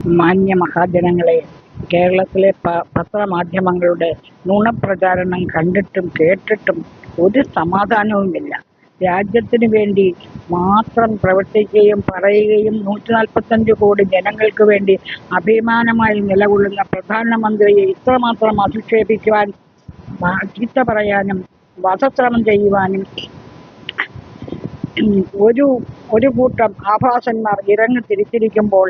മാന്യ മഹാജനങ്ങളെ, കേരളത്തിലെ പത്രമാധ്യമങ്ങളുടെ നുണപ്രചാരണം കണ്ടിട്ടും കേട്ടിട്ടും ഒരു സമാധാനവുമില്ല. രാജ്യത്തിന് വേണ്ടി മാത്രം പ്രവർത്തിക്കുകയും പറയുകയും 145 കോടി ജനങ്ങൾക്ക് വേണ്ടി അഭിമാനമായി നിലകൊള്ളുന്ന പ്രധാനമന്ത്രിയെ ഇത്രമാത്രം അധിക്ഷേപിക്കുവാൻ, ചീത്ത പറയാനും വധശ്രമം ചെയ്യുവാനും ഒരു കൂട്ടം ആഭാസന്മാർ ഇറങ്ങി തിരിച്ചിരിക്കുമ്പോൾ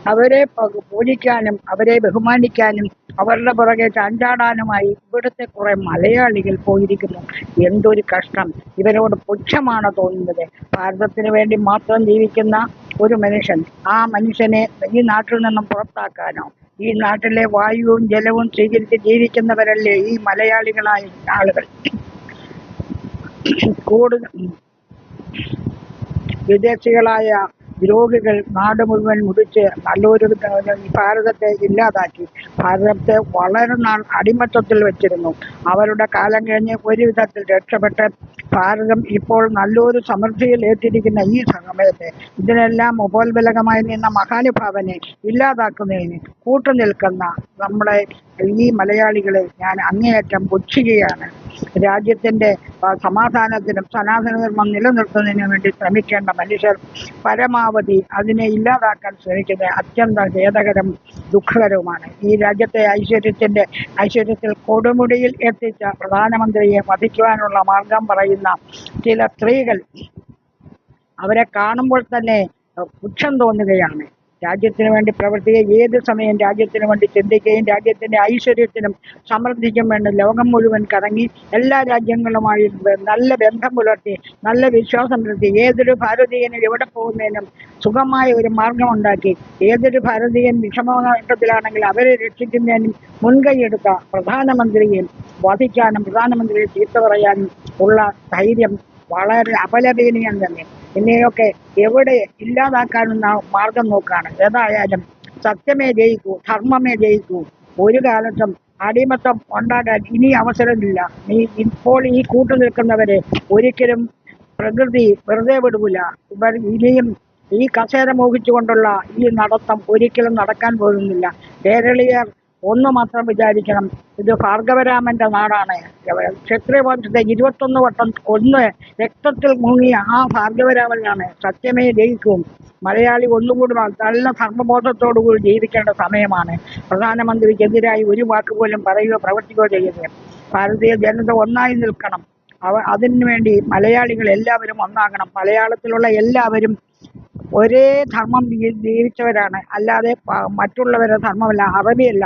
അവരെ പൂജിക്കാനും അവരെ ബഹുമാനിക്കാനും അവരുടെ പുറകെ ചാഞ്ചാടാനുമായി ഇവിടുത്തെ കുറെ മലയാളികൾ പോയിരിക്കുന്നു. എന്തൊരു കഷ്ടം! ഇവരോട് പുച്ഛമാണ് തോന്നുന്നത്. ഭാരതത്തിന് വേണ്ടി മാത്രം ജീവിക്കുന്ന ഒരു മനുഷ്യൻ, ആ മനുഷ്യനെ ഈ നാട്ടിൽ നിന്നും പുറത്താക്കാനോ? ഈ നാട്ടിലെ വായുവും ജലവും സ്വീകരിച്ച് ജീവിക്കുന്നവരല്ലേ ഈ മലയാളികളായ ആളുകൾ. കൂടുതൽ വിദേശികളായ ദ്രോഹികൾ നാട് മുഴുവൻ മുടിച്ച് നല്ലൊരു ഭാരതത്തെ ഇല്ലാതാക്കി. ഭാരതത്തെ വളരെ നാൾ അടിമത്തത്തിൽ വെച്ചിരുന്നു. അവരുടെ കാലം കഴിഞ്ഞ് ഒരു വിധത്തിൽ രക്ഷപ്പെട്ട് ഭാരതം ഇപ്പോൾ നല്ലൊരു സമൃദ്ധിയിൽ ഏറ്റിരിക്കുന്ന ഈ സമയത്ത് ഇതിനെല്ലാം ഉപോത്ബലകമായി നിന്ന മഹാനുഭാവനെ ഇല്ലാതാക്കുന്നതിന് കൂട്ടുനിൽക്കുന്ന നമ്മുടെ ഈ മലയാളികളെ ഞാൻ അങ്ങേയറ്റം പുച്ഛിക്കുകയാണ്. രാജ്യത്തിൻ്റെ സമാധാനത്തിനും സനാതനധർമ്മം നിലനിർത്തുന്നതിനു വേണ്ടി ശ്രമിക്കേണ്ട മനുഷ്യർ പരമാവധി അതിനെ ഇല്ലാതാക്കാൻ ശ്രമിക്കുന്നത് അത്യന്തം ഖേദകരം ദുഃഖകരവുമാണ്. ഈ രാജ്യത്തെ ഐശ്വര്യത്തിൽ കൊടുമുടിയിൽ എത്തിച്ച പ്രധാനമന്ത്രിയെ വധിക്കുവാനുള്ള മാർഗം പറയുന്ന ചില സ്ത്രീകൾ, അവരെ കാണുമ്പോൾ തന്നെ പുച്ഛം തോന്നുകയാണ്. രാജ്യത്തിന് വേണ്ടി പ്രവർത്തിക്കുക, ഏത് സമയം രാജ്യത്തിന് വേണ്ടി ചിന്തിക്കുകയും രാജ്യത്തിൻ്റെ ഐശ്വര്യത്തിനും സമൃദ്ധിക്കും വേണ്ടി ലോകം മുഴുവൻ കറങ്ങി എല്ലാ രാജ്യങ്ങളുമായി നല്ല ബന്ധം പുലർത്തി നല്ല വിശ്വാസം പുലർത്തി ഏതൊരു ഭാരതീയനും എവിടെ പോകുന്നതിനും സുഖമായ ഒരു മാർഗമുണ്ടാക്കി ഏതൊരു ഭാരതീയൻ വിഷമഘട്ടത്തിലാണെങ്കിൽ അവരെ രക്ഷിക്കുന്നതിനും മുൻകൈയെടുത്ത പ്രധാനമന്ത്രിയെ വധിക്കാനും പ്രധാനമന്ത്രിയെ ചീത്ത പറയാനും ഉള്ള ധൈര്യം വളരെ അപലപനീയം തന്നെ. ഇനിയൊക്കെ എവിടെ ഇല്ലാതാക്കാനുള്ള മാർഗം നോക്കുകയാണ്. ഏതായാലും സത്യമേ ജയിക്കൂ, ധർമ്മമേ ജയിക്കൂ. ഒരു കാലത്തും അടിമത്തം ഉണ്ടാകാൻ ഇനി അവസരമില്ല. ഇപ്പോൾ ഈ കൂട്ടു നിൽക്കുന്നവരെ ഒരിക്കലും പ്രകൃതി വെറുതെ വിടൂല. ഇവർ ഇനിയും ഈ കസേര മോഹിച്ചുകൊണ്ടുള്ള ഈ നടത്തം ഒരിക്കലും നടക്കാൻ പോകുന്നില്ല. കേരളീയർ ഒന്ന് മാത്രം വിചാരിക്കണം, ഇത് ഭാർഗവരാമന്റെ നാടാണ്. ക്ഷത്രിയ വംശത്തെ 21 വട്ടം രക്തത്തിൽ മുങ്ങിയ ആ ഭാർഗവരാമനാണ്. സത്യമേ ജയിക്കും. മലയാളി ഒന്നുകൂടി നല്ല ധർമ്മബോധത്തോടുകൂടി ജീവിക്കേണ്ട സമയമാണ്. പ്രധാനമന്ത്രിക്കെതിരായി ഒരു വാക്ക് പോലും പറയുകയോ പ്രവർത്തിക്കുകയോ ചെയ്യരുത്. ഭാരതീയ ജനത ഒന്നായി നിൽക്കണം. അതിനു വേണ്ടി മലയാളികൾ എല്ലാവരും ഒന്നാകണം. മലയാളത്തിലുള്ള എല്ലാവരും ഒരേ ധർമ്മം ജീവിച്ചവരാണ്, അല്ലാതെ മറ്റുള്ളവരുടെ ധർമ്മമല്ല, അറബിയല്ല.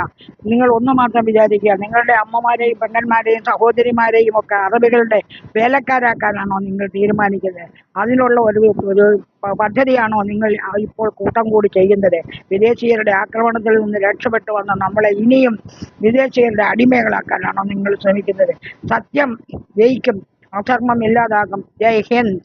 നിങ്ങൾ ഒന്ന് മാത്രം വിചാരിക്കുക, നിങ്ങളുടെ അമ്മമാരെയും പെങ്ങന്മാരെയും സഹോദരിമാരെയും ഒക്കെ അറബികളുടെ വേലക്കാരാക്കാനാണോ നിങ്ങൾ തീരുമാനിക്കുന്നത്? അതിനുള്ള ഒരു പദ്ധതിയാണോ നിങ്ങൾ ഇപ്പോൾ കൂട്ടം കൂടി ചെയ്യുന്നത്? വിദേശീയരുടെ ആക്രമണത്തിൽ നിന്ന് രക്ഷപ്പെട്ടു വന്ന നമ്മളെ ഇനിയും വിദേശീയരുടെ അടിമകളാക്കാനാണോ നിങ്ങൾ ശ്രമിക്കുന്നത്? സത്യം ജയിക്കും, അധർമ്മം ഇല്ലാതാകും. ജയ് ഹിന്ദ്.